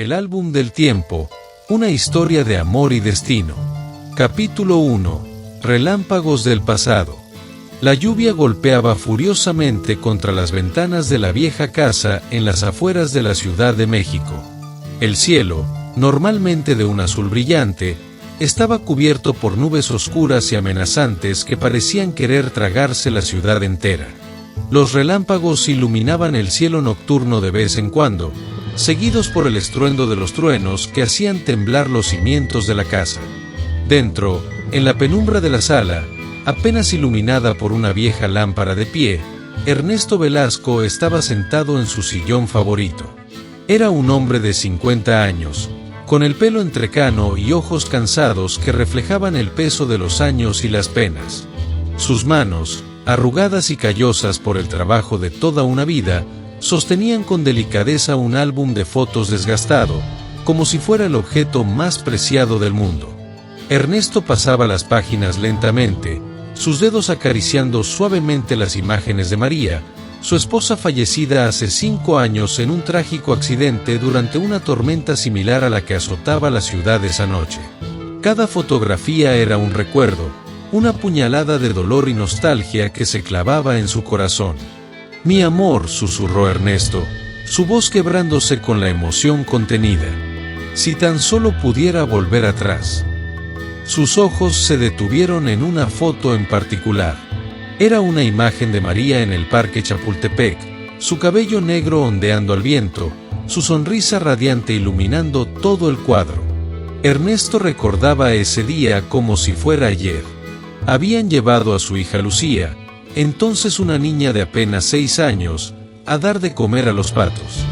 El álbum del tiempo, una historia de amor y destino. Capítulo 1. Relámpagos del pasado. La lluvia golpeaba furiosamente contra las ventanas de la vieja casa en las afueras de la Ciudad de México. El cielo, normalmente de un azul brillante, estaba cubierto por nubes oscuras y amenazantes que parecían querer tragarse la ciudad entera. Los relámpagos iluminaban el cielo nocturno de vez en cuando, seguidos por el estruendo de los truenos que hacían temblar los cimientos de la casa. Dentro, en la penumbra de la sala, apenas iluminada por una vieja lámpara de pie, Ernesto Velasco estaba sentado en su sillón favorito. Era un hombre de 50 años, con el pelo entrecano y ojos cansados que reflejaban el peso de los años y las penas. Sus manos, arrugadas y callosas por el trabajo de toda una vida, sostenían con delicadeza un álbum de fotos desgastado, como si fuera el objeto más preciado del mundo. Ernesto pasaba las páginas lentamente, sus dedos acariciando suavemente las imágenes de María, su esposa fallecida hace 5 años en un trágico accidente durante una tormenta similar a la que azotaba la ciudad esa noche. Cada fotografía era un recuerdo, una puñalada de dolor y nostalgia que se clavaba en su corazón. «Mi amor», susurró Ernesto, su voz quebrándose con la emoción contenida. «Si tan solo pudiera volver atrás». Sus ojos se detuvieron en una foto en particular. Era una imagen de María en el Parque Chapultepec, su cabello negro ondeando al viento, su sonrisa radiante iluminando todo el cuadro. Ernesto recordaba ese día como si fuera ayer. Habían llevado a su hija Lucía, entonces una niña de apenas 6 años, a dar de comer a los patos.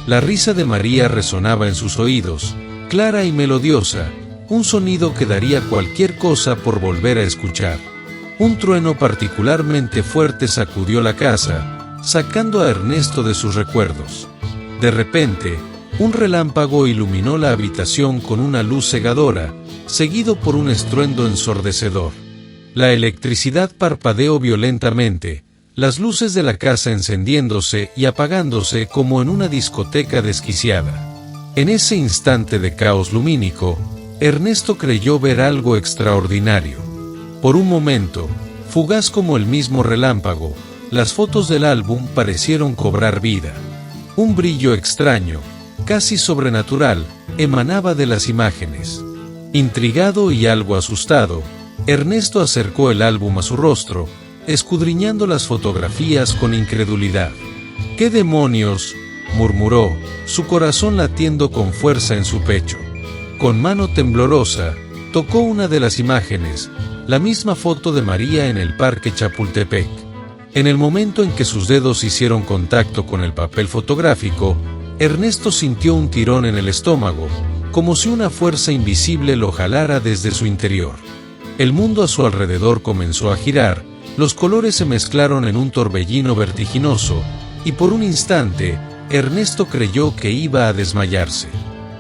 La risa de María resonaba en sus oídos, clara y melodiosa, un sonido que daría cualquier cosa por volver a escuchar. Un trueno particularmente fuerte sacudió la casa, sacando a Ernesto de sus recuerdos. De repente, un relámpago iluminó la habitación con una luz cegadora, seguido por un estruendo ensordecedor. La electricidad parpadeó violentamente, las luces de la casa encendiéndose y apagándose como en una discoteca desquiciada. En ese instante de caos lumínico, Ernesto creyó ver algo extraordinario. Por un momento, fugaz como el mismo relámpago, las fotos del álbum parecieron cobrar vida. Un brillo extraño, casi sobrenatural, emanaba de las imágenes. Intrigado y algo asustado, Ernesto acercó el álbum a su rostro, escudriñando las fotografías con incredulidad. «¿Qué demonios?», murmuró, su corazón latiendo con fuerza en su pecho. Con mano temblorosa, tocó una de las imágenes, la misma foto de María en el Parque Chapultepec. En el momento en que sus dedos hicieron contacto con el papel fotográfico, Ernesto sintió un tirón en el estómago, como si una fuerza invisible lo jalara desde su interior. El mundo a su alrededor comenzó a girar, los colores se mezclaron en un torbellino vertiginoso, y por un instante, Ernesto creyó que iba a desmayarse.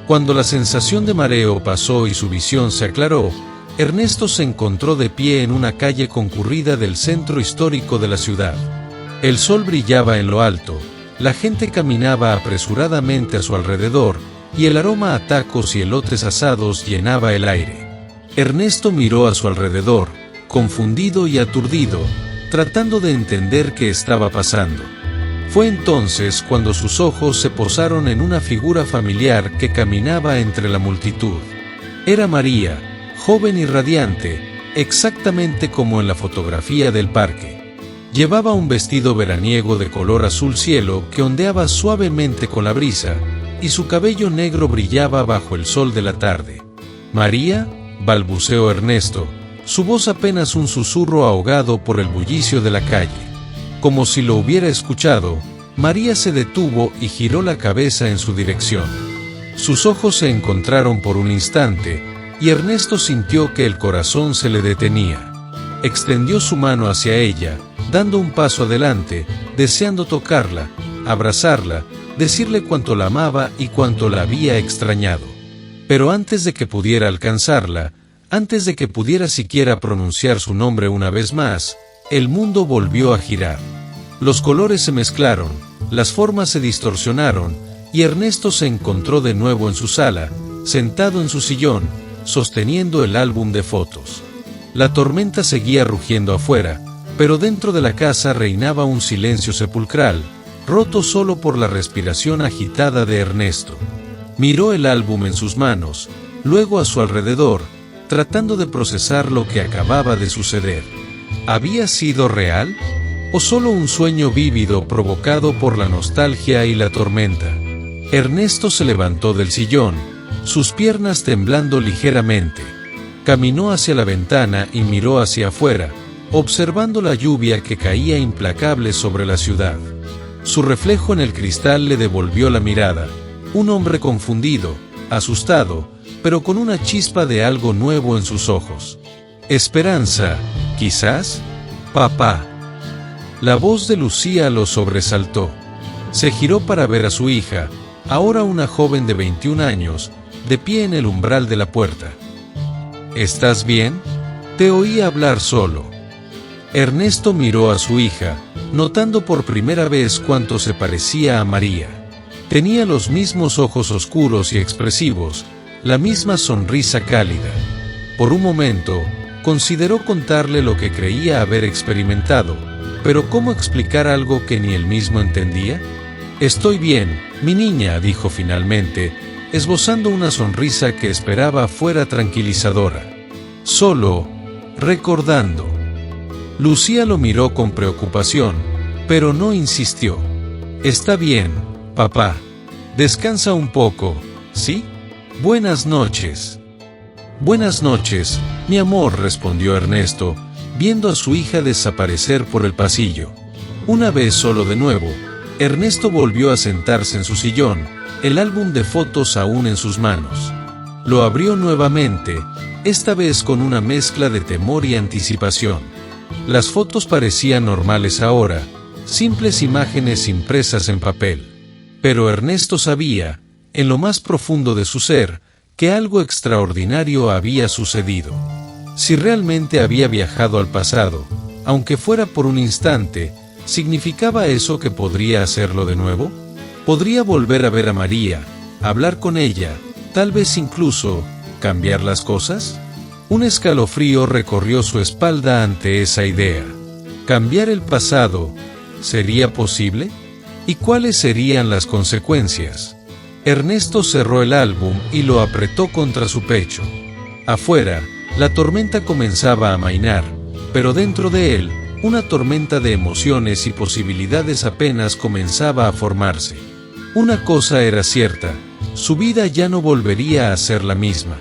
Cuando la sensación de mareo pasó y su visión se aclaró, Ernesto se encontró de pie en una calle concurrida del centro histórico de la ciudad. El sol brillaba en lo alto, la gente caminaba apresuradamente a su alrededor, y el aroma a tacos y elotes asados llenaba el aire. Ernesto miró a su alrededor, confundido y aturdido, tratando de entender qué estaba pasando. Fue entonces cuando sus ojos se posaron en una figura familiar que caminaba entre la multitud. Era María, joven y radiante, exactamente como en la fotografía del parque. Llevaba un vestido veraniego de color azul cielo que ondeaba suavemente con la brisa, y su cabello negro brillaba bajo el sol de la tarde. «¿María?», balbuceó Ernesto, su voz apenas un susurro ahogado por el bullicio de la calle. Como si lo hubiera escuchado, María se detuvo y giró la cabeza en su dirección. Sus ojos se encontraron por un instante, y Ernesto sintió que el corazón se le detenía. Extendió su mano hacia ella, dando un paso adelante, deseando tocarla, abrazarla, decirle cuánto la amaba y cuánto la había extrañado. Pero antes de que pudiera alcanzarla, antes de que pudiera siquiera pronunciar su nombre una vez más, el mundo volvió a girar. Los colores se mezclaron, las formas se distorsionaron, y Ernesto se encontró de nuevo en su sala, sentado en su sillón, sosteniendo el álbum de fotos. La tormenta seguía rugiendo afuera, pero dentro de la casa reinaba un silencio sepulcral, roto solo por la respiración agitada de Ernesto. Miró el álbum en sus manos, luego a su alrededor, tratando de procesar lo que acababa de suceder. ¿Había sido real? ¿O solo un sueño vívido provocado por la nostalgia y la tormenta? Ernesto se levantó del sillón, sus piernas temblando ligeramente. Caminó hacia la ventana y miró hacia afuera, observando la lluvia que caía implacable sobre la ciudad. Su reflejo en el cristal le devolvió la mirada, un hombre confundido, asustado, pero con una chispa de algo nuevo en sus ojos. Esperanza, quizás. Papá. La voz de Lucía lo sobresaltó. Se giró para ver a su hija, ahora una joven de 21 años, de pie en el umbral de la puerta. ¿Estás bien? Te oí hablar solo. Ernesto miró a su hija, notando por primera vez cuánto se parecía a María. Tenía los mismos ojos oscuros y expresivos, la misma sonrisa cálida. Por un momento, consideró contarle lo que creía haber experimentado, pero ¿cómo explicar algo que ni él mismo entendía? Estoy bien, mi niña, dijo finalmente, esbozando una sonrisa que esperaba fuera tranquilizadora. Solo, recordando. Lucía lo miró con preocupación, pero no insistió. Está bien, papá. Descansa un poco, ¿sí? Buenas noches. Buenas noches, mi amor, respondió Ernesto, viendo a su hija desaparecer por el pasillo. Una vez solo de nuevo, Ernesto volvió a sentarse en su sillón, el álbum de fotos aún en sus manos. Lo abrió nuevamente, esta vez con una mezcla de temor y anticipación. Las fotos parecían normales ahora, simples imágenes impresas en papel. Pero Ernesto sabía, en lo más profundo de su ser, que algo extraordinario había sucedido. Si realmente había viajado al pasado, aunque fuera por un instante, ¿significaba eso que podría hacerlo de nuevo? ¿Podría volver a ver a María, hablar con ella, tal vez incluso cambiar las cosas? Un escalofrío recorrió su espalda ante esa idea. ¿Cambiar el pasado sería posible? ¿Y cuáles serían las consecuencias? Ernesto cerró el álbum y lo apretó contra su pecho. Afuera, la tormenta comenzaba a amainar, pero dentro de él, una tormenta de emociones y posibilidades apenas comenzaba a formarse. Una cosa era cierta, su vida ya no volvería a ser la misma.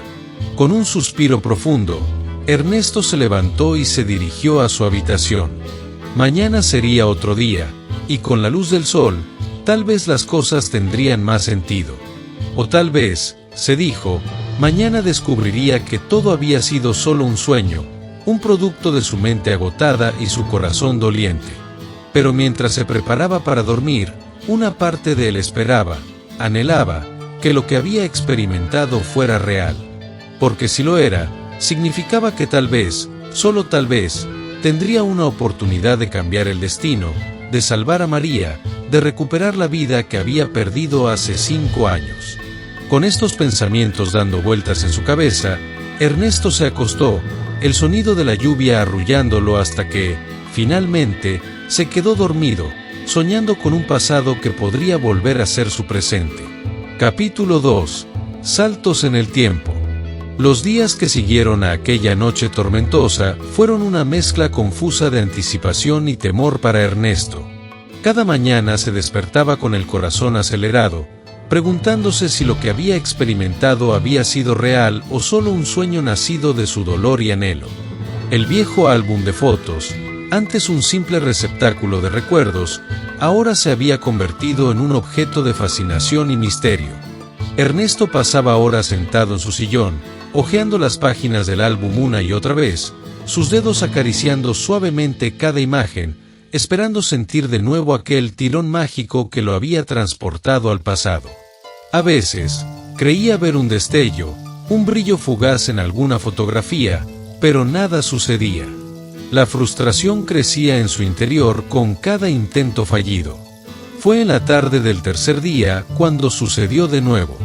Con un suspiro profundo, Ernesto se levantó y se dirigió a su habitación. Mañana sería otro día, y con la luz del sol, tal vez las cosas tendrían más sentido. O tal vez, se dijo, mañana descubriría que todo había sido solo un sueño, un producto de su mente agotada y su corazón doliente. Pero mientras se preparaba para dormir, una parte de él esperaba, anhelaba, que lo que había experimentado fuera real. Porque si lo era, significaba que tal vez, solo tal vez, tendría una oportunidad de cambiar el destino, de salvar a María, de recuperar la vida que había perdido hace 5 años. Con estos pensamientos dando vueltas en su cabeza, Ernesto se acostó, el sonido de la lluvia arrullándolo hasta que, finalmente, se quedó dormido, soñando con un pasado que podría volver a ser su presente. Capítulo 2. Saltos en el tiempo. Los días que siguieron a aquella noche tormentosa fueron una mezcla confusa de anticipación y temor para Ernesto. Cada mañana se despertaba con el corazón acelerado, preguntándose si lo que había experimentado había sido real o solo un sueño nacido de su dolor y anhelo. El viejo álbum de fotos, antes un simple receptáculo de recuerdos, ahora se había convertido en un objeto de fascinación y misterio. Ernesto pasaba horas sentado en su sillón, hojeando las páginas del álbum una y otra vez, sus dedos acariciando suavemente cada imagen, esperando sentir de nuevo aquel tirón mágico que lo había transportado al pasado. A veces, creía ver un destello, un brillo fugaz en alguna fotografía, pero nada sucedía. La frustración crecía en su interior con cada intento fallido. Fue en la tarde del tercer día cuando sucedió de nuevo.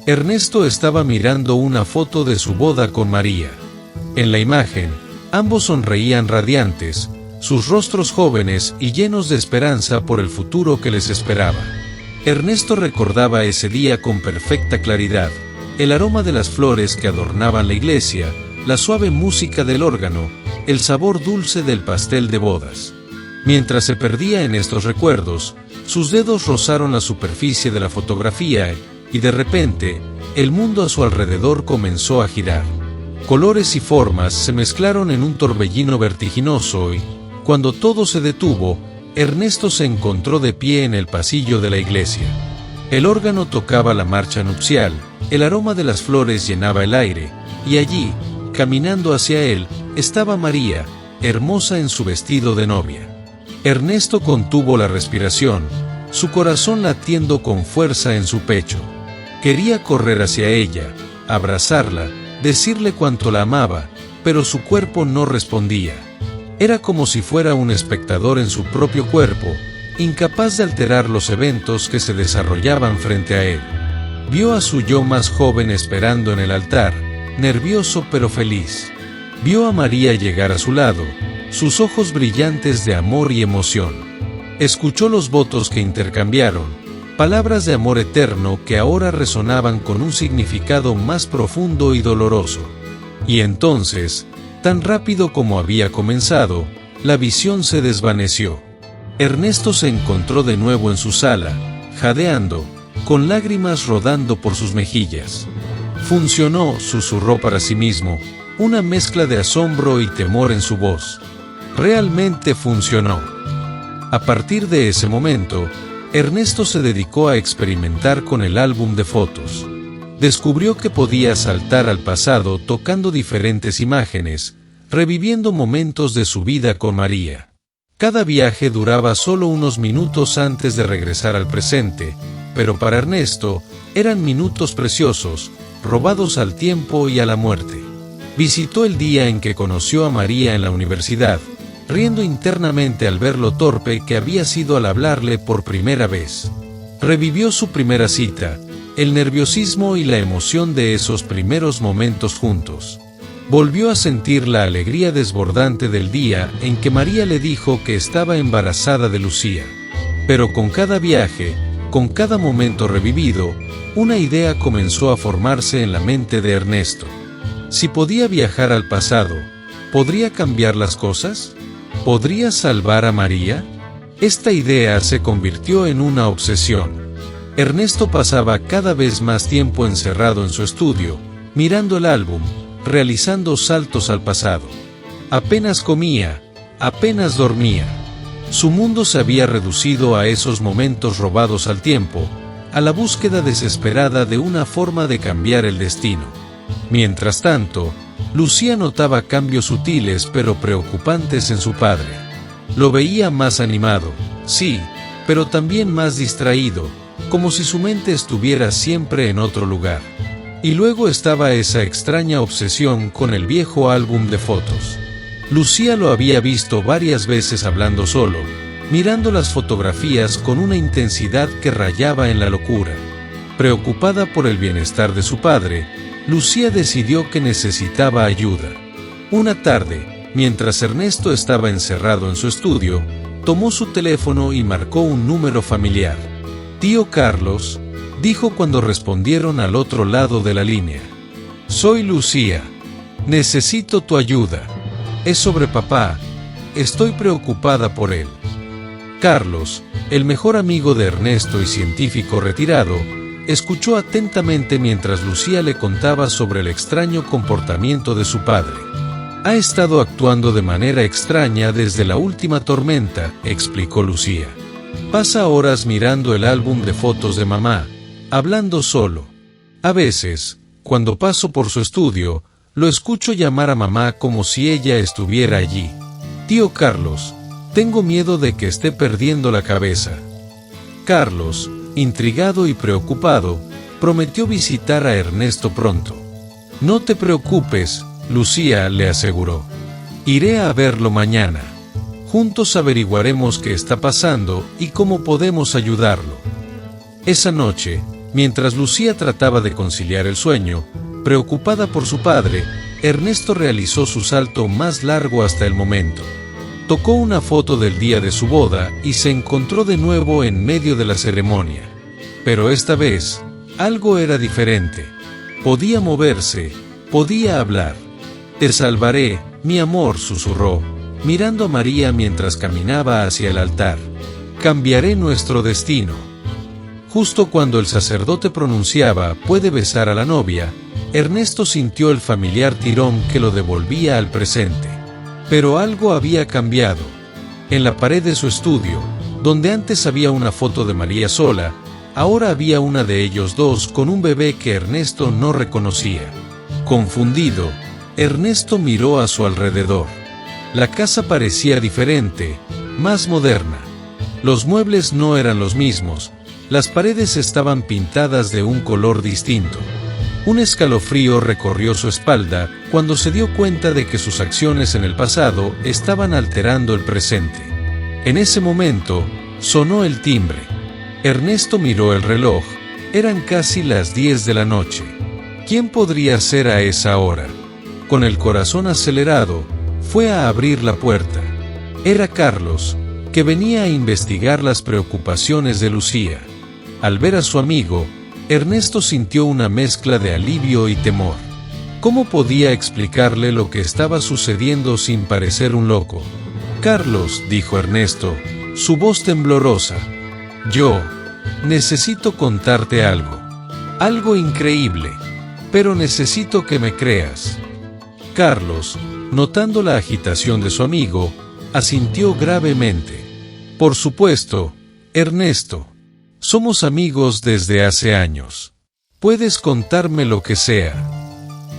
Ernesto estaba mirando una foto de su boda con María. En la imagen, ambos sonreían radiantes, sus rostros jóvenes y llenos de esperanza por el futuro que les esperaba. Ernesto recordaba ese día con perfecta claridad, el aroma de las flores que adornaban la iglesia, la suave música del órgano, el sabor dulce del pastel de bodas. Mientras se perdía en estos recuerdos, sus dedos rozaron la superficie de la fotografía y de repente, el mundo a su alrededor comenzó a girar. Colores y formas se mezclaron en un torbellino vertiginoso y, cuando todo se detuvo, Ernesto se encontró de pie en el pasillo de la iglesia. El órgano tocaba la marcha nupcial, el aroma de las flores llenaba el aire, y allí, caminando hacia él, estaba María, hermosa en su vestido de novia. Ernesto contuvo la respiración, su corazón latiendo con fuerza en su pecho. Quería correr hacia ella, abrazarla, decirle cuánto la amaba, pero su cuerpo no respondía. Era como si fuera un espectador en su propio cuerpo, incapaz de alterar los eventos que se desarrollaban frente a él. Vio a su yo más joven esperando en el altar, nervioso pero feliz. Vio a María llegar a su lado, sus ojos brillantes de amor y emoción. Escuchó los votos que intercambiaron, palabras de amor eterno que ahora resonaban con un significado más profundo y doloroso. Y entonces, tan rápido como había comenzado, la visión se desvaneció. Ernesto se encontró de nuevo en su sala, jadeando, con lágrimas rodando por sus mejillas. Funcionó, susurró para sí mismo, una mezcla de asombro y temor en su voz. Realmente funcionó. A partir de ese momento, Ernesto se dedicó a experimentar con el álbum de fotos. Descubrió que podía saltar al pasado tocando diferentes imágenes, reviviendo momentos de su vida con María. Cada viaje duraba solo unos minutos antes de regresar al presente, pero para Ernesto eran minutos preciosos, robados al tiempo y a la muerte. Visitó el día en que conoció a María en la universidad, riendo internamente al ver lo torpe que había sido al hablarle por primera vez. Revivió su primera cita, el nerviosismo y la emoción de esos primeros momentos juntos. Volvió a sentir la alegría desbordante del día en que María le dijo que estaba embarazada de Lucía. Pero con cada viaje, con cada momento revivido, una idea comenzó a formarse en la mente de Ernesto. Si podía viajar al pasado, ¿podría cambiar las cosas? ¿Podría salvar a María? Esta idea se convirtió en una obsesión. Ernesto pasaba cada vez más tiempo encerrado en su estudio, mirando el álbum, realizando saltos al pasado. Apenas comía, apenas dormía. Su mundo se había reducido a esos momentos robados al tiempo, a la búsqueda desesperada de una forma de cambiar el destino. Mientras tanto, Lucía notaba cambios sutiles pero preocupantes en su padre. Lo veía más animado, sí, pero también más distraído, como si su mente estuviera siempre en otro lugar. Y luego estaba esa extraña obsesión con el viejo álbum de fotos. Lucía lo había visto varias veces hablando solo, mirando las fotografías con una intensidad que rayaba en la locura. Preocupada por el bienestar de su padre, Lucía decidió que necesitaba ayuda. Una tarde, mientras Ernesto estaba encerrado en su estudio, tomó su teléfono y marcó un número familiar. «Tío Carlos», dijo cuando respondieron al otro lado de la línea. «Soy Lucía. Necesito tu ayuda. Es sobre papá. Estoy preocupada por él». Carlos, el mejor amigo de Ernesto y científico retirado, escuchó atentamente mientras Lucía le contaba sobre el extraño comportamiento de su padre. «Ha estado actuando de manera extraña desde la última tormenta», explicó Lucía. «Pasa horas mirando el álbum de fotos de mamá, hablando solo. A veces, cuando paso por su estudio, lo escucho llamar a mamá como si ella estuviera allí. Tío Carlos, tengo miedo de que esté perdiendo la cabeza». Carlos, intrigado y preocupado, prometió visitar a Ernesto pronto. «No te preocupes», Lucía le aseguró. «Iré a verlo mañana. Juntos averiguaremos qué está pasando y cómo podemos ayudarlo. Esa noche, mientras Lucía trataba de conciliar el sueño, preocupada por su padre, Ernesto realizó su salto más largo hasta el momento. Tocó una foto del día de su boda y se encontró de nuevo en medio de la ceremonia. Pero esta vez, algo era diferente. Podía moverse, podía hablar. «Te salvaré, mi amor», susurró, mirando a María mientras caminaba hacia el altar. «Cambiaré nuestro destino». Justo cuando el sacerdote pronunciaba «puede besar a la novia», Ernesto sintió el familiar tirón que lo devolvía al presente. Pero algo había cambiado. En la pared de su estudio, donde antes había una foto de María sola, ahora había una de ellos dos con un bebé que Ernesto no reconocía. Confundido, Ernesto miró a su alrededor. La casa parecía diferente, más moderna. Los muebles no eran los mismos, las paredes estaban pintadas de un color distinto. Un escalofrío recorrió su espalda cuando se dio cuenta de que sus acciones en el pasado estaban alterando el presente. En ese momento, sonó el timbre. Ernesto miró el reloj. Eran casi las 10 de la noche. ¿Quién podría ser a esa hora? Con el corazón acelerado, fue a abrir la puerta. Era Carlos, que venía a investigar las preocupaciones de Lucía. Al ver a su amigo, Ernesto sintió una mezcla de alivio y temor. ¿Cómo podía explicarle lo que estaba sucediendo sin parecer un loco? «Carlos», dijo Ernesto, su voz temblorosa. «Yo necesito contarte algo. Algo increíble. Pero necesito que me creas». Carlos, notando la agitación de su amigo, asintió gravemente. «Por supuesto, Ernesto. Somos amigos desde hace años. Puedes contarme lo que sea».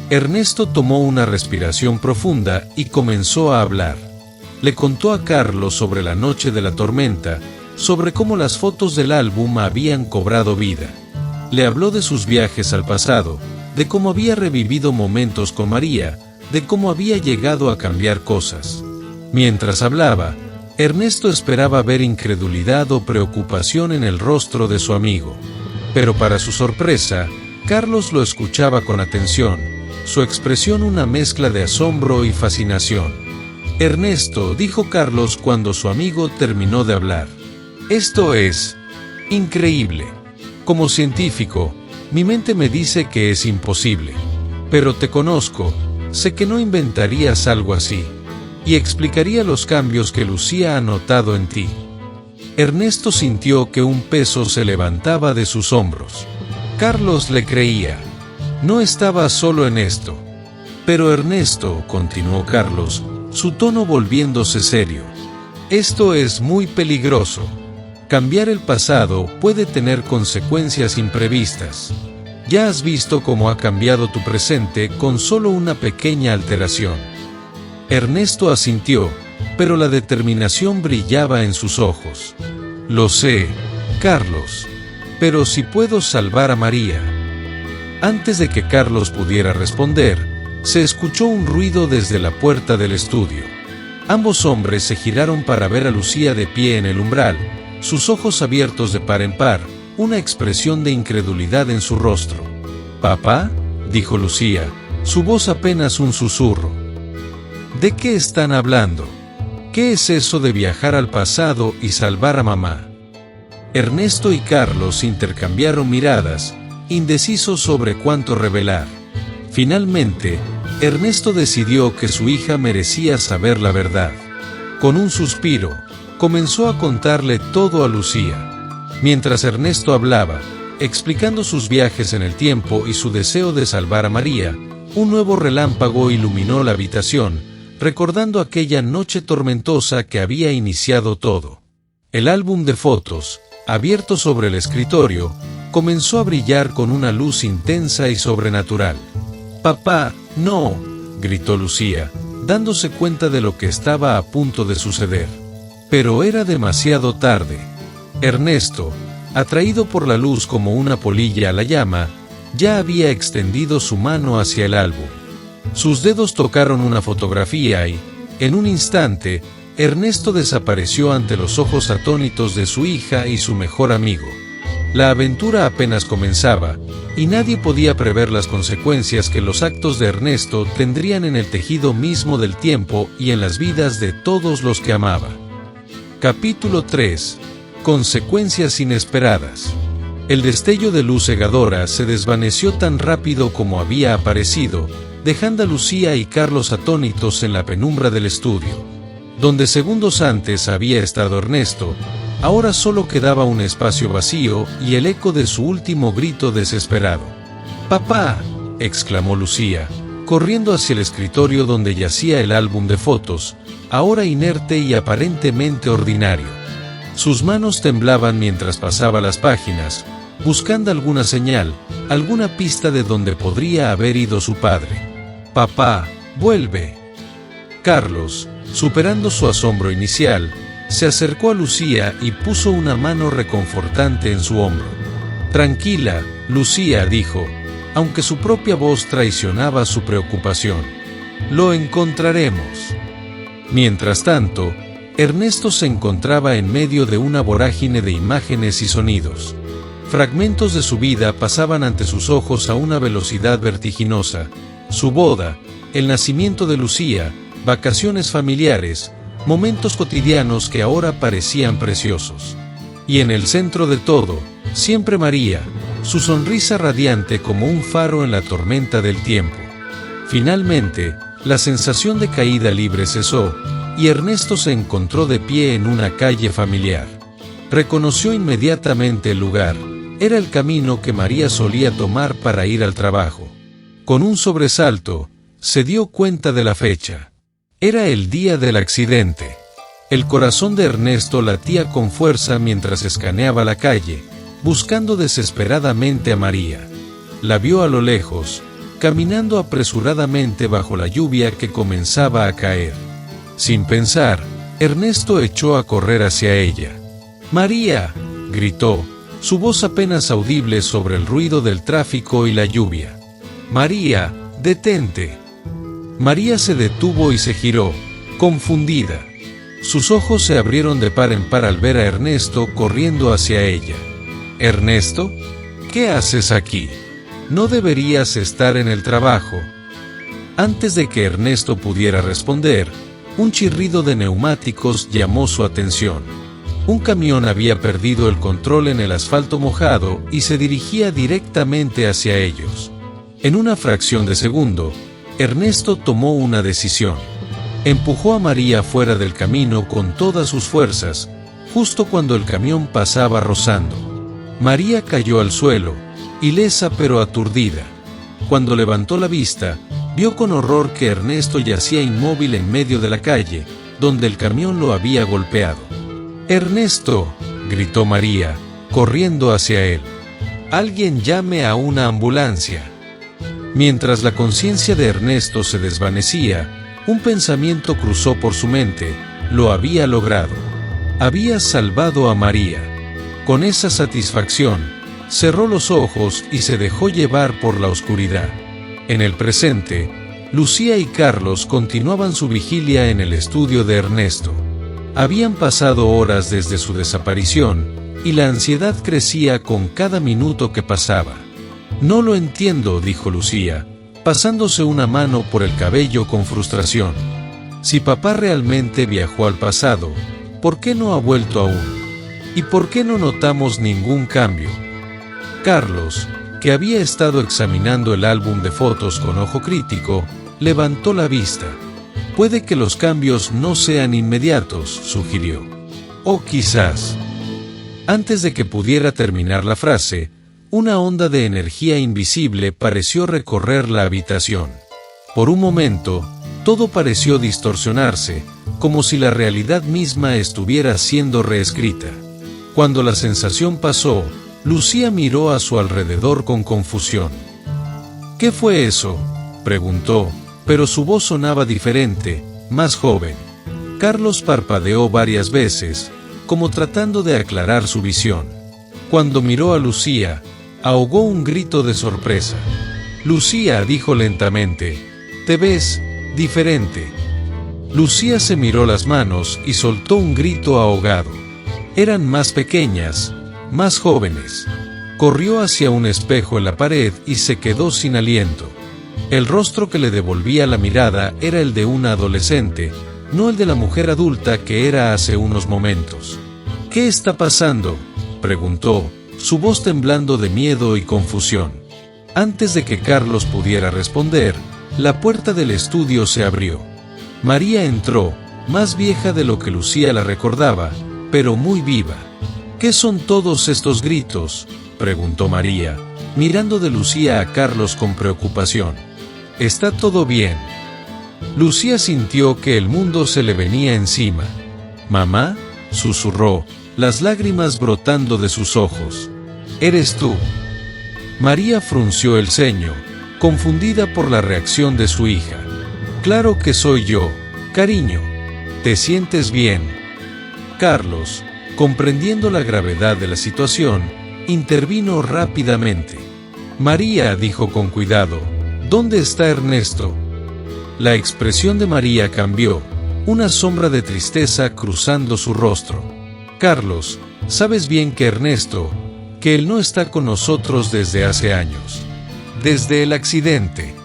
Ernesto tomó una respiración profunda y comenzó a hablar. Le contó a Carlos sobre la noche de la tormenta, sobre cómo las fotos del álbum habían cobrado vida. Le habló de sus viajes al pasado, de cómo había revivido momentos con María, de cómo había llegado a cambiar cosas. Mientras hablaba, Ernesto esperaba ver incredulidad o preocupación en el rostro de su amigo. Pero para su sorpresa, Carlos lo escuchaba con atención, su expresión una mezcla de asombro y fascinación. «Ernesto», dijo Carlos cuando su amigo terminó de hablar, «esto es increíble. Como científico, mi mente me dice que es imposible. Pero te conozco, sé que no inventarías algo así. Y explicaría los cambios que Lucía ha notado en ti». Ernesto sintió que un peso se levantaba de sus hombros. Carlos le creía. No estaba solo en esto. «Pero Ernesto», continuó Carlos, su tono volviéndose serio, «esto es muy peligroso. Cambiar el pasado puede tener consecuencias imprevistas. Ya has visto cómo ha cambiado tu presente con solo una pequeña alteración». Ernesto asintió, pero la determinación brillaba en sus ojos. «Lo sé, Carlos. Pero si puedo salvar a María». Antes de que Carlos pudiera responder, se escuchó un ruido desde la puerta del estudio. Ambos hombres se giraron para ver a Lucía de pie en el umbral, sus ojos abiertos de par en par, una expresión de incredulidad en su rostro. «¿Papá?», dijo Lucía, su voz apenas un susurro. «¿De qué están hablando? ¿Qué es eso de viajar al pasado y salvar a mamá?». Ernesto y Carlos intercambiaron miradas, indecisos sobre cuánto revelar. Finalmente, Ernesto decidió que su hija merecía saber la verdad. Con un suspiro, comenzó a contarle todo a Lucía. Mientras Ernesto hablaba, explicando sus viajes en el tiempo y su deseo de salvar a María, un nuevo relámpago iluminó la habitación, recordando aquella noche tormentosa que había iniciado todo. El álbum de fotos, abierto sobre el escritorio, comenzó a brillar con una luz intensa y sobrenatural. «Papá, no», gritó Lucía, dándose cuenta de lo que estaba a punto de suceder. Pero era demasiado tarde. Ernesto, atraído por la luz como una polilla a la llama, ya había extendido su mano hacia el álbum. Sus dedos tocaron una fotografía y, en un instante, Ernesto desapareció ante los ojos atónitos de su hija y su mejor amigo. La aventura apenas comenzaba, y nadie podía prever las consecuencias que los actos de Ernesto tendrían en el tejido mismo del tiempo y en las vidas de todos los que amaba. Capítulo 3. Consecuencias inesperadas. El destello de luz cegadora se desvaneció tan rápido como había aparecido, dejando a Lucía y Carlos atónitos en la penumbra del estudio. Donde segundos antes había estado Ernesto, ahora solo quedaba un espacio vacío y el eco de su último grito desesperado. «¡Papá!», exclamó Lucía, corriendo hacia el escritorio donde yacía el álbum de fotos, ahora inerte y aparentemente ordinario. Sus manos temblaban mientras pasaba las páginas, buscando alguna señal, alguna pista de donde podría haber ido su padre. «¡Papá, vuelve!». Carlos, superando su asombro inicial, se acercó a Lucía y puso una mano reconfortante en su hombro. «Tranquila, Lucía», dijo, aunque su propia voz traicionaba su preocupación. «Lo encontraremos». Mientras tanto, Ernesto se encontraba en medio de una vorágine de imágenes y sonidos. Fragmentos de su vida pasaban ante sus ojos a una velocidad vertiginosa: su boda, el nacimiento de Lucía, vacaciones familiares, momentos cotidianos que ahora parecían preciosos. Y en el centro de todo, siempre María, su sonrisa radiante como un faro en la tormenta del tiempo. Finalmente, la sensación de caída libre cesó, y Ernesto se encontró de pie en una calle familiar. Reconoció inmediatamente el lugar. Era el camino que María solía tomar para ir al trabajo. Con un sobresalto, se dio cuenta de la fecha. Era el día del accidente. El corazón de Ernesto latía con fuerza mientras escaneaba la calle, buscando desesperadamente a María. La vio a lo lejos, caminando apresuradamente bajo la lluvia que comenzaba a caer. Sin pensar, Ernesto echó a correr hacia ella. «¡María!», gritó, su voz apenas audible sobre el ruido del tráfico y la lluvia. «¡María, detente!». María se detuvo y se giró, confundida. Sus ojos se abrieron de par en par al ver a Ernesto corriendo hacia ella. «¿Ernesto? ¿Qué haces aquí? No deberías estar en el trabajo». Antes de que Ernesto pudiera responder, un chirrido de neumáticos llamó su atención. Un camión había perdido el control en el asfalto mojado y se dirigía directamente hacia ellos. En una fracción de segundo, Ernesto tomó una decisión. Empujó a María fuera del camino con todas sus fuerzas, justo cuando el camión pasaba rozando. María cayó al suelo, ilesa pero aturdida. Cuando levantó la vista, vio con horror que Ernesto yacía inmóvil en medio de la calle, donde el camión lo había golpeado. «¡Ernesto!», gritó María, corriendo hacia él. «Alguien llame a una ambulancia». Mientras la conciencia de Ernesto se desvanecía, un pensamiento cruzó por su mente: lo había logrado. Había salvado a María. Con esa satisfacción, cerró los ojos y se dejó llevar por la oscuridad. En el presente, Lucía y Carlos continuaban su vigilia en el estudio de Ernesto. Habían pasado horas desde su desaparición, y la ansiedad crecía con cada minuto que pasaba. «No lo entiendo», dijo Lucía, pasándose una mano por el cabello con frustración. «Si papá realmente viajó al pasado, ¿por qué no ha vuelto aún? ¿Y por qué no notamos ningún cambio?». Carlos, que había estado examinando el álbum de fotos con ojo crítico, levantó la vista. «Puede que los cambios no sean inmediatos», sugirió. «O quizás». Antes de que pudiera terminar la frase, una onda de energía invisible pareció recorrer la habitación. Por un momento, todo pareció distorsionarse, como si la realidad misma estuviera siendo reescrita. Cuando la sensación pasó, Lucía miró a su alrededor con confusión. «¿Qué fue eso?», preguntó, pero su voz sonaba diferente, más joven. Carlos parpadeó varias veces, como tratando de aclarar su visión. Cuando miró a Lucía, ahogó un grito de sorpresa. «Lucía», dijo lentamente, «te ves diferente». Lucía se miró las manos y soltó un grito ahogado. Eran más pequeñas, más jóvenes. Corrió hacia un espejo en la pared y se quedó sin aliento. El rostro que le devolvía la mirada era el de una adolescente, no el de la mujer adulta que era hace unos momentos. «¿Qué está pasando?», preguntó, su voz temblando de miedo y confusión. Antes de que Carlos pudiera responder, la puerta del estudio se abrió. María entró, más vieja de lo que Lucía la recordaba, pero muy viva. «¿Qué son todos estos gritos?», preguntó María, mirando de Lucía a Carlos con preocupación. «¿Está todo bien?». Lucía sintió que el mundo se le venía encima. «¿Mamá?», susurró, las lágrimas brotando de sus ojos. «¿Eres tú?». María frunció el ceño, confundida por la reacción de su hija. «Claro que soy yo, cariño. ¿Te sientes bien?». Carlos, comprendiendo la gravedad de la situación, intervino rápidamente. «María», dijo con cuidado, «¿dónde está Ernesto?». La expresión de María cambió, una sombra de tristeza cruzando su rostro. «Carlos, sabes bien que Ernesto, que él no está con nosotros desde hace años. Desde el accidente».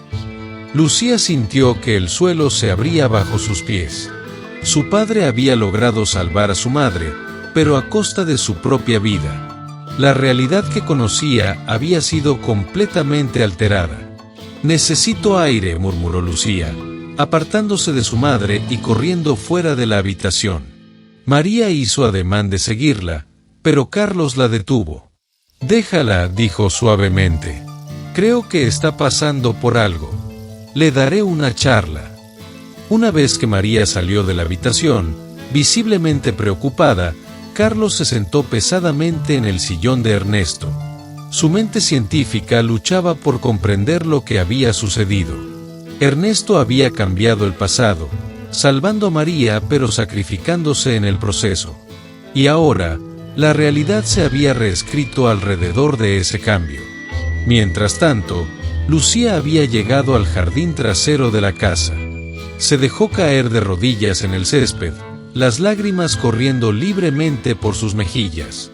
Lucía sintió que el suelo se abría bajo sus pies. Su padre había logrado salvar a su madre, pero a costa de su propia vida. La realidad que conocía había sido completamente alterada. «Necesito aire», murmuró Lucía, apartándose de su madre y corriendo fuera de la habitación. María hizo ademán de seguirla, pero Carlos la detuvo. «Déjala», dijo suavemente. «Creo que está pasando por algo. Le daré una charla». Una vez que María salió de la habitación, visiblemente preocupada, Carlos se sentó pesadamente en el sillón de Ernesto. Su mente científica luchaba por comprender lo que había sucedido. Ernesto había cambiado el pasado, salvando a María pero sacrificándose en el proceso. Y ahora, la realidad se había reescrito alrededor de ese cambio. Mientras tanto, Lucía había llegado al jardín trasero de la casa. Se dejó caer de rodillas en el césped, las lágrimas corriendo libremente por sus mejillas.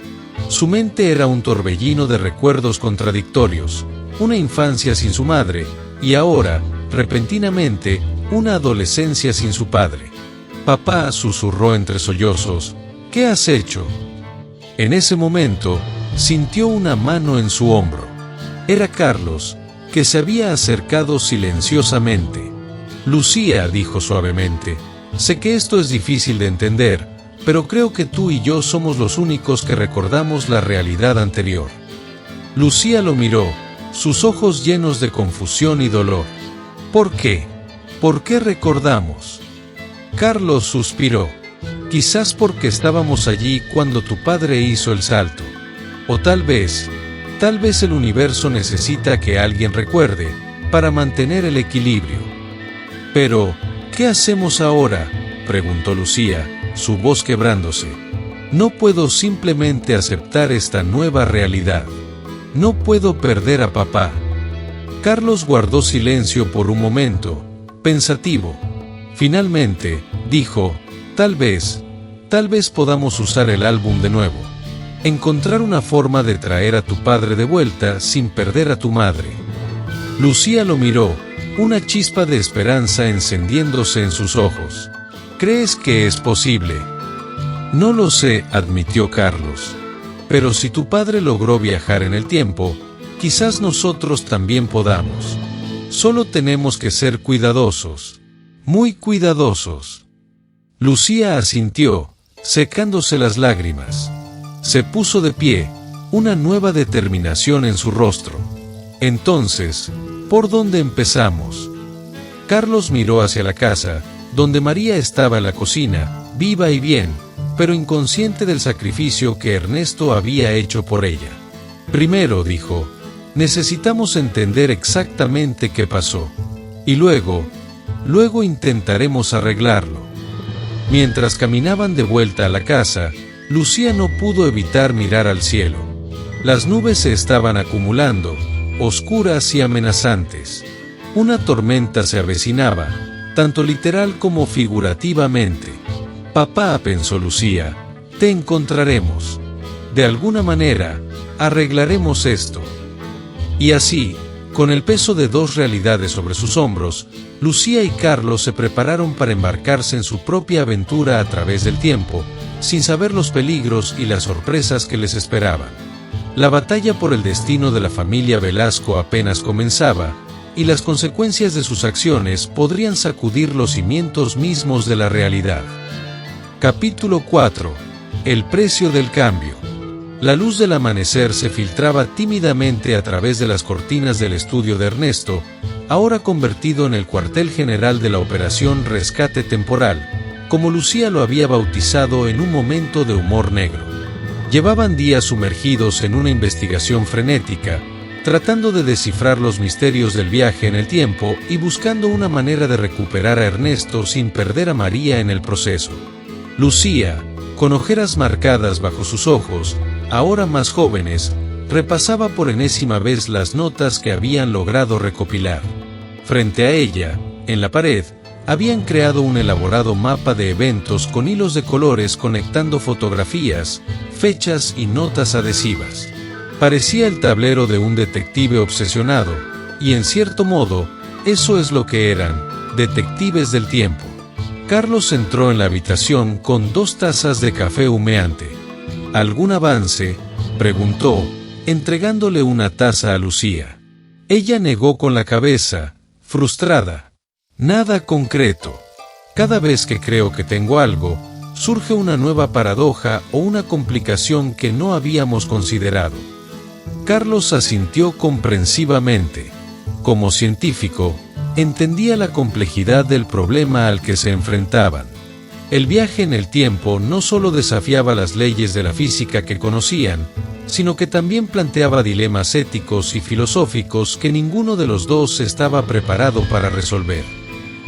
Su mente era un torbellino de recuerdos contradictorios, una infancia sin su madre, y ahora, repentinamente, una adolescencia sin su padre. «Papá», susurró entre sollozos, «¿qué has hecho?». En ese momento, sintió una mano en su hombro. Era Carlos, que se había acercado silenciosamente. «Lucía», dijo suavemente, «sé que esto es difícil de entender, pero creo que tú y yo somos los únicos que recordamos la realidad anterior». Lucía lo miró, sus ojos llenos de confusión y dolor. «¿Por qué? ¿Por qué recordamos?». Carlos suspiró. «Quizás porque estábamos allí cuando tu padre hizo el salto. O tal vez el universo necesita que alguien recuerde, para mantener el equilibrio». «Pero, ¿qué hacemos ahora?», preguntó Lucía, su voz quebrándose. «No puedo simplemente aceptar esta nueva realidad. No puedo perder a papá». Carlos guardó silencio por un momento, pensativo. Finalmente, dijo, tal vez podamos usar el álbum de nuevo. Encontrar una forma de traer a tu padre de vuelta sin perder a tu madre». Lucía lo miró, una chispa de esperanza encendiéndose en sus ojos. «¿Crees que es posible?». «No lo sé», admitió Carlos. «Pero si tu padre logró viajar en el tiempo, quizás nosotros también podamos. Solo tenemos que ser cuidadosos. Muy cuidadosos». Lucía asintió, secándose las lágrimas. Se puso de pie, una nueva determinación en su rostro. «Entonces, ¿por dónde empezamos?». Carlos miró hacia la casa, donde María estaba en la cocina, viva y bien, pero inconsciente del sacrificio que Ernesto había hecho por ella. «Primero», dijo, «necesitamos entender exactamente qué pasó. Y luego intentaremos arreglarlo». Mientras caminaban de vuelta a la casa, Lucía no pudo evitar mirar al cielo. Las nubes se estaban acumulando, oscuras y amenazantes. Una tormenta se avecinaba, tanto literal como figurativamente. Papá, pensó Lucía, te encontraremos. De alguna manera, arreglaremos esto. Y así, con el peso de dos realidades sobre sus hombros, Lucía y Carlos se prepararon para embarcarse en su propia aventura a través del tiempo, sin saber los peligros y las sorpresas que les esperaban. La batalla por el destino de la familia Velasco apenas comenzaba, y las consecuencias de sus acciones podrían sacudir los cimientos mismos de la realidad. Capítulo 4. El precio del cambio. La luz del amanecer se filtraba tímidamente a través de las cortinas del estudio de Ernesto, ahora convertido en el cuartel general de la Operación Rescate Temporal, como Lucía lo había bautizado en un momento de humor negro. Llevaban días sumergidos en una investigación frenética, tratando de descifrar los misterios del viaje en el tiempo y buscando una manera de recuperar a Ernesto sin perder a María en el proceso. Lucía, con ojeras marcadas bajo sus ojos, ahora más jóvenes, repasaba por enésima vez las notas que habían logrado recopilar. Frente a ella, en la pared, habían creado un elaborado mapa de eventos con hilos de colores conectando fotografías, fechas y notas adhesivas. Parecía el tablero de un detective obsesionado, y en cierto modo, eso es lo que eran, detectives del tiempo. Carlos entró en la habitación con 2 tazas de café humeante. ¿Algún avance?, preguntó, entregándole una taza a Lucía. Ella negó con la cabeza, frustrada. Nada concreto. Cada vez que creo que tengo algo, surge una nueva paradoja o una complicación que no habíamos considerado. Carlos asintió comprensivamente. Como científico, entendía la complejidad del problema al que se enfrentaban. El viaje en el tiempo no solo desafiaba las leyes de la física que conocían, sino que también planteaba dilemas éticos y filosóficos que ninguno de los dos estaba preparado para resolver.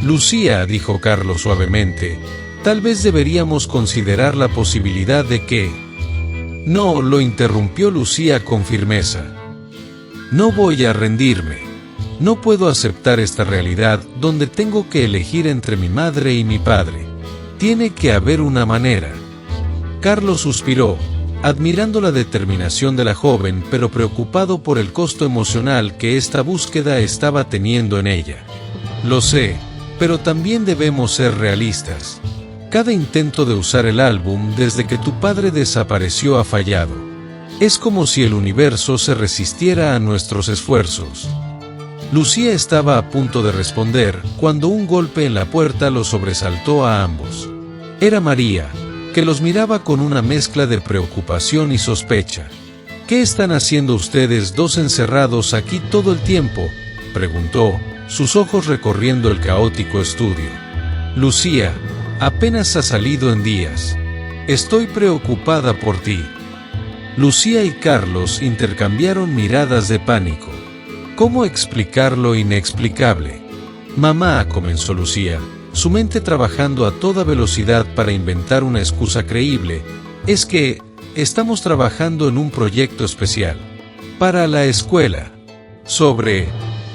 Lucía, dijo Carlos suavemente, tal vez deberíamos considerar la posibilidad de que... No, lo interrumpió Lucía con firmeza. No voy a rendirme. No puedo aceptar esta realidad donde tengo que elegir entre mi madre y mi padre. Tiene que haber una manera. Carlos suspiró, admirando la determinación de la joven, pero preocupado por el costo emocional que esta búsqueda estaba teniendo en ella. Lo sé, pero también debemos ser realistas. Cada intento de usar el álbum desde que tu padre desapareció ha fallado. Es como si el universo se resistiera a nuestros esfuerzos. Lucía estaba a punto de responder cuando un golpe en la puerta los sobresaltó a ambos. Era María, que los miraba con una mezcla de preocupación y sospecha. ¿Qué están haciendo ustedes dos encerrados aquí todo el tiempo?, preguntó, sus ojos recorriendo el caótico estudio. Lucía, apenas ha salido en días. Estoy preocupada por ti. Lucía y Carlos intercambiaron miradas de pánico. ¿Cómo explicar lo inexplicable? Mamá, comenzó Lucía, su mente trabajando a toda velocidad para inventar una excusa creíble, es que estamos trabajando en un proyecto especial para la escuela sobre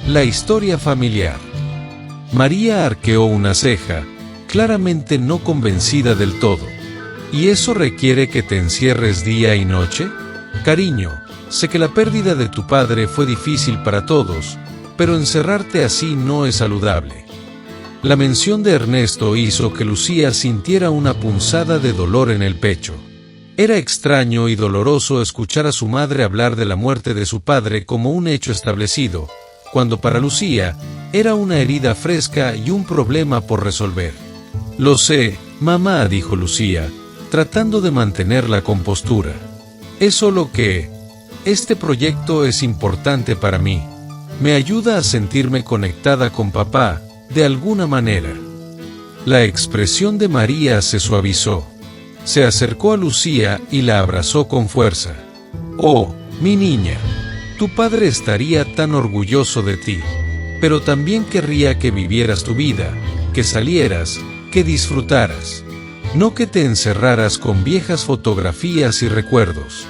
la historia familiar. María arqueó una ceja, claramente no convencida del todo. ¿Y eso requiere que te encierres día y noche? Cariño, sé que la pérdida de tu padre fue difícil para todos, pero encerrarte así no es saludable. La mención de Ernesto hizo que Lucía sintiera una punzada de dolor en el pecho. Era extraño y doloroso escuchar a su madre hablar de la muerte de su padre como un hecho establecido, cuando para Lucía era una herida fresca y un problema por resolver. Lo sé, mamá, dijo Lucía, tratando de mantener la compostura. Es solo que este proyecto es importante para mí. Me ayuda a sentirme conectada con papá, de alguna manera. La expresión de María se suavizó. Se acercó a Lucía y la abrazó con fuerza. Oh, mi niña, tu padre estaría tan orgulloso de ti. Pero también querría que vivieras tu vida, que salieras, que disfrutaras. No que te encerraras con viejas fotografías y recuerdos.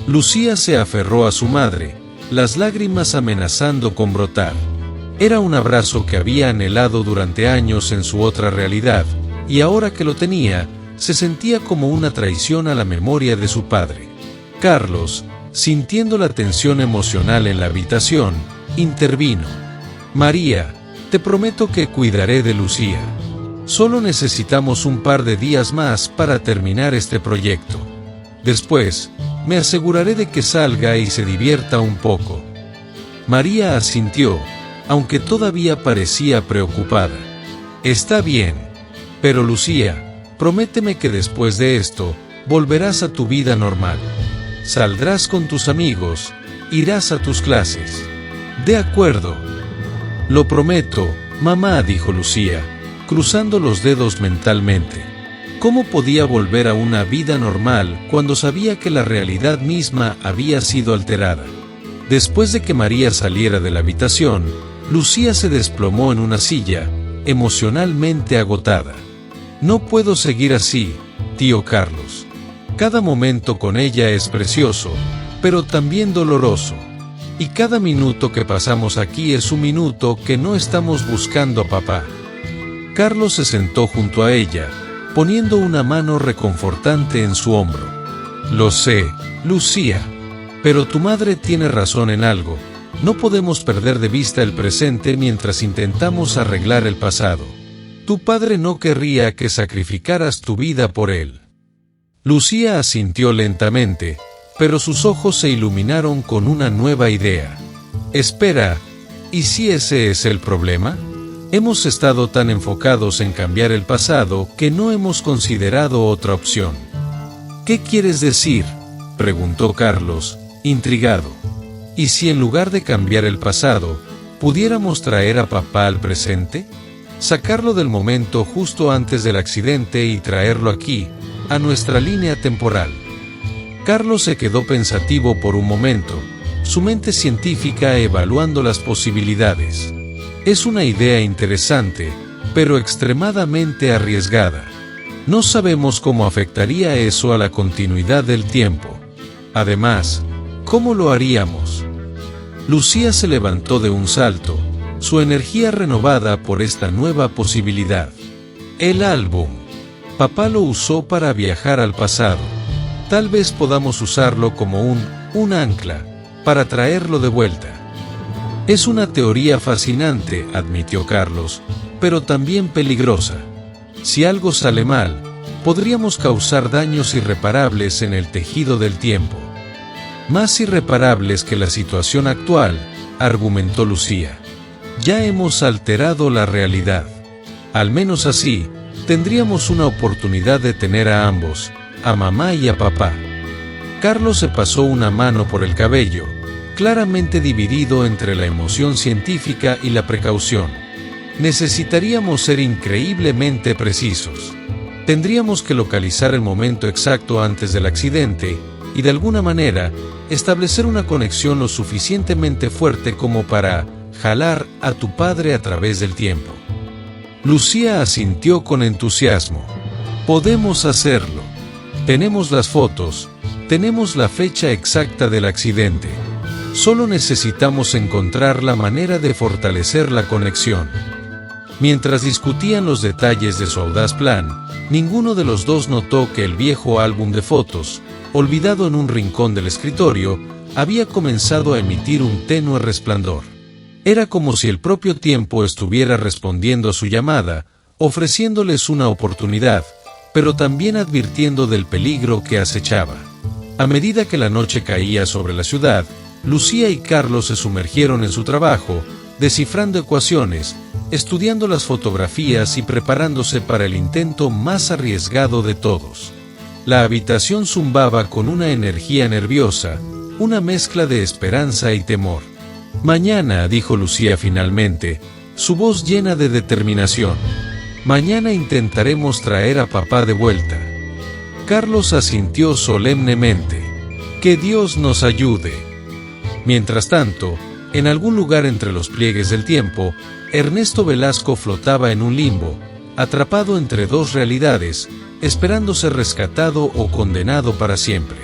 Lucía se aferró a su madre, las lágrimas amenazando con brotar. Era un abrazo que había anhelado durante años en su otra realidad, y ahora que lo tenía, se sentía como una traición a la memoria de su padre. Carlos, sintiendo la tensión emocional en la habitación, intervino. María, te prometo que cuidaré de Lucía. Solo necesitamos un par de días más para terminar este proyecto. Después, me aseguraré de que salga y se divierta un poco. María asintió, aunque todavía parecía preocupada. Está bien. Pero Lucía, prométeme que después de esto, volverás a tu vida normal. Saldrás con tus amigos, irás a tus clases. De acuerdo. Lo prometo, mamá, dijo Lucía, cruzando los dedos mentalmente. ¿Cómo podía volver a una vida normal cuando sabía que la realidad misma había sido alterada? Después de que María saliera de la habitación, Lucía se desplomó en una silla, emocionalmente agotada. No puedo seguir así, tío Carlos. Cada momento con ella es precioso, pero también doloroso. Y cada minuto que pasamos aquí es un minuto que no estamos buscando a papá. Carlos se sentó junto a ella, poniendo una mano reconfortante en su hombro. Lo sé, Lucía. Pero tu madre tiene razón en algo. No podemos perder de vista el presente mientras intentamos arreglar el pasado. Tu padre no querría que sacrificaras tu vida por él. Lucía asintió lentamente, pero sus ojos se iluminaron con una nueva idea. Espera, ¿y si ese es el problema? Hemos estado tan enfocados en cambiar el pasado que no hemos considerado otra opción. ¿Qué quieres decir?, preguntó Carlos, intrigado. ¿Y si en lugar de cambiar el pasado, pudiéramos traer a papá al presente? Sacarlo del momento justo antes del accidente y traerlo aquí, a nuestra línea temporal. Carlos se quedó pensativo por un momento, su mente científica evaluando las posibilidades. Es una idea interesante, pero extremadamente arriesgada. No sabemos cómo afectaría eso a la continuidad del tiempo. Además, ¿cómo lo haríamos? Lucía se levantó de un salto, su energía renovada por esta nueva posibilidad. El álbum. Papá lo usó para viajar al pasado. Tal vez podamos usarlo como un ancla, para traerlo de vuelta. Es una teoría fascinante, admitió Carlos, pero también peligrosa. Si algo sale mal, podríamos causar daños irreparables en el tejido del tiempo. Más irreparables que la situación actual, argumentó Lucía. Ya hemos alterado la realidad. Al menos así, tendríamos una oportunidad de tener a ambos, a mamá y a papá. Carlos se pasó una mano por el cabello, claramente dividido entre la emoción científica y la precaución. Necesitaríamos ser increíblemente precisos. Tendríamos que localizar el momento exacto antes del accidente y de alguna manera establecer una conexión lo suficientemente fuerte como para jalar a tu padre a través del tiempo. Lucía asintió con entusiasmo. Podemos hacerlo. Tenemos las fotos, tenemos la fecha exacta del accidente. Solo necesitamos encontrar la manera de fortalecer la conexión. Mientras discutían los detalles de su audaz plan, ninguno de los dos notó que el viejo álbum de fotos, olvidado en un rincón del escritorio, había comenzado a emitir un tenue resplandor. Era como si el propio tiempo estuviera respondiendo a su llamada, ofreciéndoles una oportunidad, pero también advirtiendo del peligro que acechaba. A medida que la noche caía sobre la ciudad, Lucía y Carlos se sumergieron en su trabajo, descifrando ecuaciones, estudiando las fotografías y preparándose para el intento más arriesgado de todos. La habitación zumbaba con una energía nerviosa, una mezcla de esperanza y temor. Mañana, dijo Lucía finalmente, su voz llena de determinación. Mañana intentaremos traer a papá de vuelta. Carlos asintió solemnemente. Que Dios nos ayude. Mientras tanto, en algún lugar entre los pliegues del tiempo, Ernesto Velasco flotaba en un limbo, atrapado entre dos realidades, esperando ser rescatado o condenado para siempre.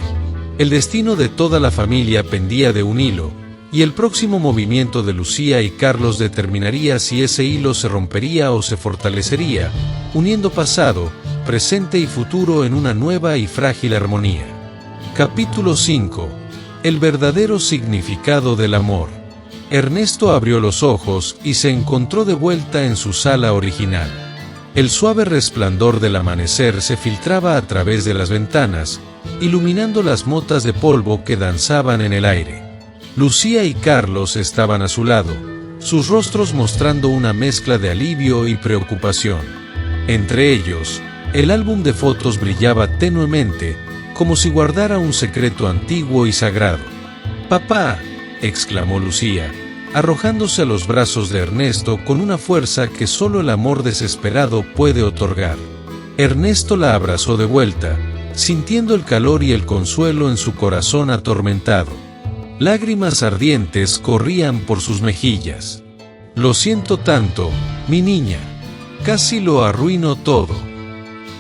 El destino de toda la familia pendía de un hilo, y el próximo movimiento de Lucía y Carlos determinaría si ese hilo se rompería o se fortalecería, uniendo pasado, presente y futuro en una nueva y frágil armonía. Capítulo 5. El verdadero significado del amor. Ernesto abrió los ojos y se encontró de vuelta en su sala original. El suave resplandor del amanecer se filtraba a través de las ventanas, iluminando las motas de polvo que danzaban en el aire. Lucía y Carlos estaban a su lado, sus rostros mostrando una mezcla de alivio y preocupación. Entre ellos, el álbum de fotos brillaba tenuemente, como si guardara un secreto antiguo y sagrado. «¡Papá!», exclamó Lucía, arrojándose a los brazos de Ernesto con una fuerza que solo el amor desesperado puede otorgar. Ernesto la abrazó de vuelta, sintiendo el calor y el consuelo en su corazón atormentado. Lágrimas ardientes corrían por sus mejillas. «Lo siento tanto, mi niña. Casi lo arruino todo».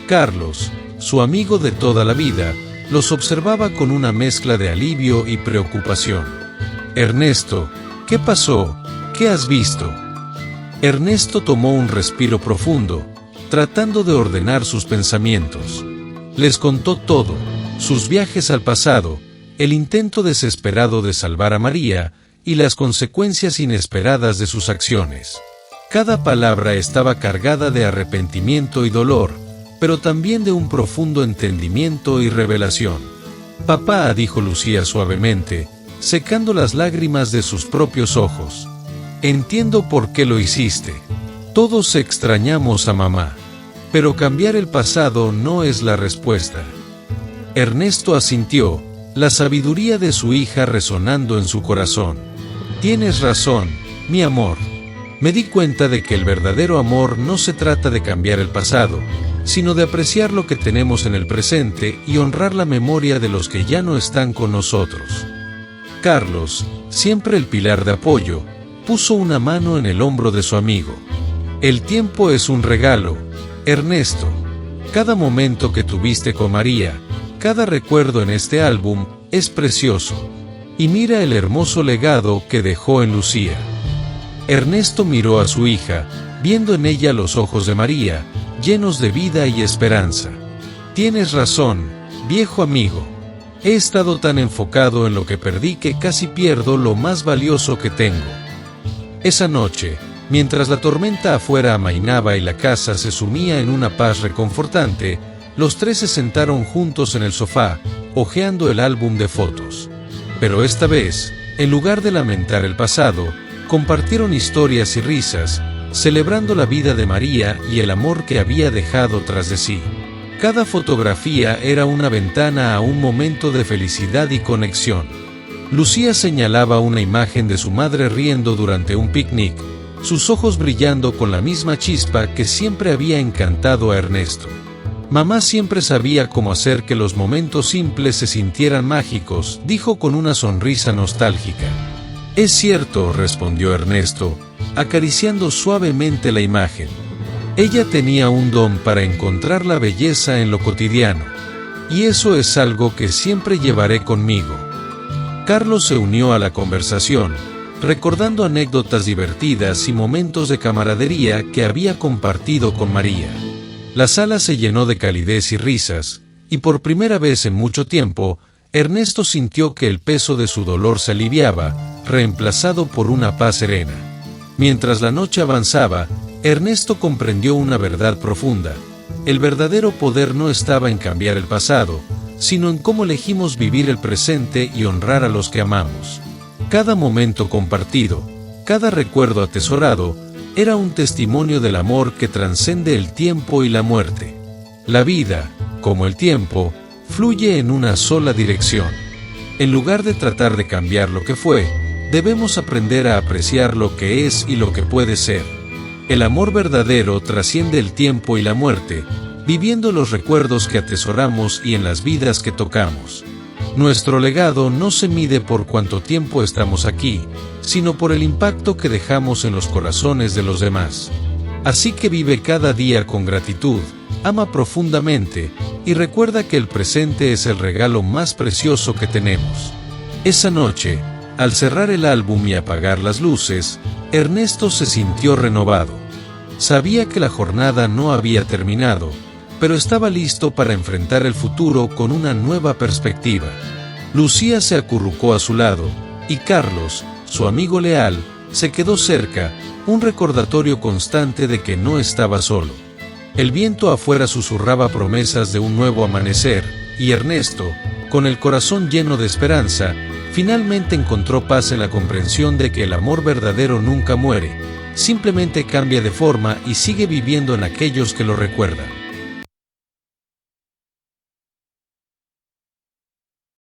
Carlos, su amigo de toda la vida, los observaba con una mezcla de alivio y preocupación. «Ernesto, ¿qué pasó? ¿Qué has visto?». Ernesto tomó un respiro profundo, tratando de ordenar sus pensamientos. Les contó todo, sus viajes al pasado, el intento desesperado de salvar a María y las consecuencias inesperadas de sus acciones. Cada palabra estaba cargada de arrepentimiento y dolor, pero también de un profundo entendimiento y revelación. «Papá», dijo Lucía suavemente, secando las lágrimas de sus propios ojos. «Entiendo por qué lo hiciste. Todos extrañamos a mamá. Pero cambiar el pasado no es la respuesta». Ernesto asintió, la sabiduría de su hija resonando en su corazón. «Tienes razón, mi amor. Me di cuenta de que el verdadero amor no se trata de cambiar el pasado, sino de apreciar lo que tenemos en el presente y honrar la memoria de los que ya no están con nosotros». Carlos, siempre el pilar de apoyo, puso una mano en el hombro de su amigo. «El tiempo es un regalo, Ernesto. Cada momento que tuviste con María, cada recuerdo en este álbum, es precioso. Y mira el hermoso legado que dejó en Lucía». Ernesto miró a su hija, viendo en ella los ojos de María, llenos de vida y esperanza. «Tienes razón, viejo amigo. He estado tan enfocado en lo que perdí que casi pierdo lo más valioso que tengo». Esa noche, mientras la tormenta afuera amainaba y la casa se sumía en una paz reconfortante, los tres se sentaron juntos en el sofá, hojeando el álbum de fotos. Pero esta vez, en lugar de lamentar el pasado, compartieron historias y risas, celebrando la vida de María y el amor que había dejado tras de sí. Cada fotografía era una ventana a un momento de felicidad y conexión. Lucía señalaba una imagen de su madre riendo durante un picnic, sus ojos brillando con la misma chispa que siempre había encantado a Ernesto. «Mamá siempre sabía cómo hacer que los momentos simples se sintieran mágicos», dijo con una sonrisa nostálgica. «Es cierto», respondió Ernesto, acariciando suavemente la imagen. «Ella tenía un don para encontrar la belleza en lo cotidiano. Y eso es algo que siempre llevaré conmigo». Carlos se unió a la conversación, recordando anécdotas divertidas y momentos de camaradería que había compartido con María. La sala se llenó de calidez y risas, y por primera vez en mucho tiempo, Ernesto sintió que el peso de su dolor se aliviaba, reemplazado por una paz serena. Mientras la noche avanzaba, Ernesto comprendió una verdad profunda. El verdadero poder no estaba en cambiar el pasado, sino en cómo elegimos vivir el presente y honrar a los que amamos. Cada momento compartido, cada recuerdo atesorado, era un testimonio del amor que trascende el tiempo y la muerte. La vida, como el tiempo, fluye en una sola dirección. En lugar de tratar de cambiar lo que fue, debemos aprender a apreciar lo que es y lo que puede ser. El amor verdadero trasciende el tiempo y la muerte, viviendo los recuerdos que atesoramos y en las vidas que tocamos. Nuestro legado no se mide por cuánto tiempo estamos aquí, sino por el impacto que dejamos en los corazones de los demás. Así que vive cada día con gratitud, ama profundamente, y recuerda que el presente es el regalo más precioso que tenemos. Esa noche, Al cerrar el álbum y apagar las luces, Ernesto se sintió renovado. Sabía que la jornada no había terminado, pero estaba listo para enfrentar el futuro con una nueva perspectiva. Lucía se acurrucó a su lado, y Carlos, su amigo leal, se quedó cerca, un recordatorio constante de que no estaba solo. El viento afuera susurraba promesas de un nuevo amanecer, y Ernesto, con el corazón lleno de esperanza, finalmente encontró paz en la comprensión de que el amor verdadero nunca muere, simplemente cambia de forma y sigue viviendo en aquellos que lo recuerdan.